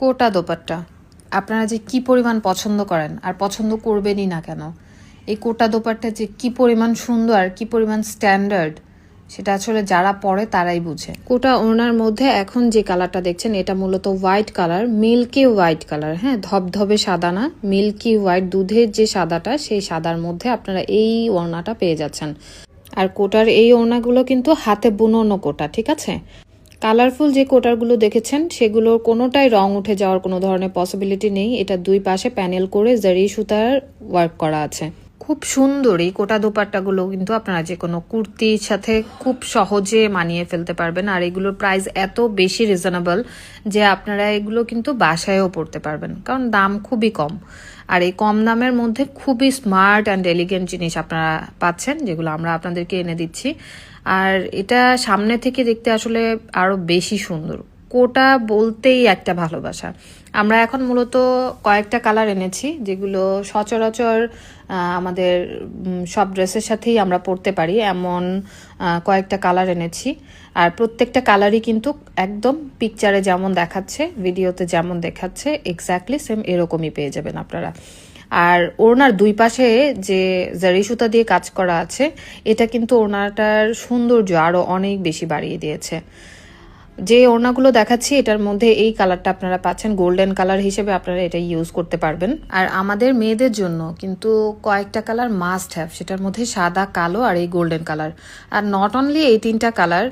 কোটা দোপাট্টা আপনারা যে কি পরিমাণ পছন্দ করেন আর পছন্দ করবেনই না কেন, এই কোটা দোপাট্টা যে কি পরিমাণ সুন্দর আর কি পরিমাণ স্ট্যান্ডার্ড সেটা আসলে যারা পরে তারাই বুঝে। কোটা ওড়নার মধ্যে এখন যে কালারটা দেখছেন এটা মূলত white colour, milky white colour. হ্যাঁ, ধবধবে সাদা না, মিল্কি হোয়াইট, দুধের যে সাদাটা সেই সাদার মধ্যে আপনারা এই ওড়নাটা পেয়ে যাচ্ছেন। আর কোটার এই ওড়নাগুলো কিন্তু হাতে বুননো কোটা, ঠিক আছে। কালারফুল যে কোটারগুলো দেখেছেন সেগুলোর কোনোটাই রং উঠে যাওয়ার কোনো ধরনের পসিবিলিটি নেই। এটা দুই পাশে প্যানেল করে জারি সুতার ওয়ার্ক করা আছে। খুব সুন্দর এই কোটা দোপাট্টাগুলো কিন্তু আপনারা যে কোনো কুর্তির সাথে খুব সহজে মানিয়ে ফেলতে পারবেন। আর এগুলোর প্রাইস এত বেশি রিজনেবল যে আপনারা এগুলো কিন্তু বাসায়ও পরতে পারবেন, কারণ দাম খুবই কম। আর এই কম দামের মধ্যে খুবই স্মার্ট অ্যান্ড এলিগেন্ট জিনিস আপনারা পাচ্ছেন, যেগুলো আমরা আপনাদেরকে এনে দিচ্ছি। আর এটা সামনে থেকে দেখতে আসলে আরো বেশি সুন্দর। কোটা বলতেই একটা ভালোবাসা। আমরা এখন মূলত কয়েকটা কালার এনেছি যেগুলো সচরাচর আমাদের সব ড্রেসের সাথেই আমরা পরতে পারি, এমন কয়েকটা কালার এনেছি। আর প্রত্যেকটা কালারই কিন্তু একদম পিকচারে যেমন দেখাচ্ছে, ভিডিওতে যেমন দেখাচ্ছে, এক্স্যাক্টলি সেম এরকমই পেয়ে যাবেন আপনারা। আর ওড়নার দুই পাশে যে জারি সুতা দিয়ে কাজ করা আছে এটা কিন্তু ওড়নাটার সৌন্দর্য আরো অনেক বেশি বাড়িয়ে দিয়েছে। যে ওড়নাগুলো দেখাচ্ছি এটার মধ্যে এই কালারটা আপনারা পাচ্ছেন গোল্ডেন কালার হিসেবে, আপনারা এটা ইউজ করতে পারবেন। আর আমাদের মেয়েদের জন্য কিন্তু কয়েকটা কালার মাস্ট হ্যাভ, সেটার মধ্যে সাদা, কালো আর এই golden colour. Are not only এই তিনটা কালার,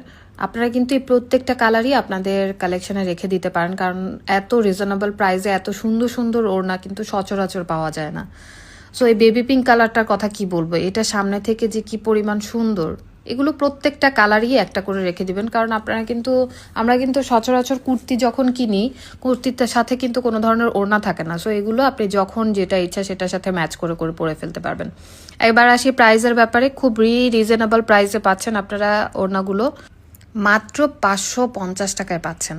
আপনারা কিন্তু এই প্রত্যেকটা কালারই আপনাদের কালেকশনে রেখে দিতে পারেন, কারণ এত রিজনেবল প্রাইসে এত সুন্দর সুন্দর ওড়না কিন্তু সচরাচর পাওয়া যায় না। সো এই বেবি পিঙ্ক কালারটার কথা কি বলবো, এটা সামনে থেকে যে কি পরিমাণ সুন্দর। এগুলো প্রত্যেকটা কালারই একটা করে রেখে দিবেন, কারণ আমরা কিন্তু সচরাচর কুর্তি যখন কিনি, কুর্তির সাথে কিন্তু কোনো ধরনের ওড়না থাকে না। সো এগুলো আপনি যখন যেটা ইচ্ছা সেটার সাথে ম্যাচ করে করে পরে ফেলতে পারবেন। এবার আসি প্রাইসের ব্যাপারে। খুব রিজনেবল প্রাইসে পাচ্ছেন আপনারা ওড়নাগুলো, মাত্র 550 টাকায় পাচ্ছেন।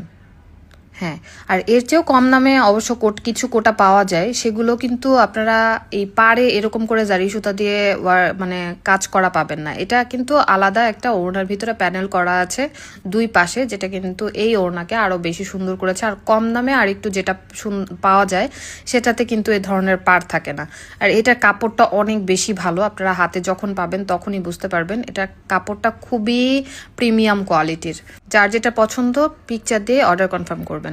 হ্যাঁ, আর এর চেয়েও কম দামে অবশ্য কিছু কোটা পাওয়া যায়, সেগুলো কিন্তু আপনারা এই পাড়ে এরকম করে জারি সুতা দিয়ে মানে কাজ করা পাবেন না। এটা কিন্তু আলাদা একটা ওড়নার ভিতরে প্যানেল করা আছে দুই পাশে, যেটা কিন্তু এই ওড়নাকে আরো বেশি সুন্দর করেছে। আর কম দামে আর একটু যেটা পাওয়া যায় সেটাতে কিন্তু এই ধরনের পাড় থাকে না। আর এটার কাপড়টা অনেক বেশি ভালো, আপনারা হাতে যখন পাবেন তখনই বুঝতে পারবেন। এটার কাপড়টা খুবই প্রিমিয়াম কোয়ালিটির। যার যেটা পছন্দ পিকচার দিয়ে অর্ডার কনফার্ম করবেন।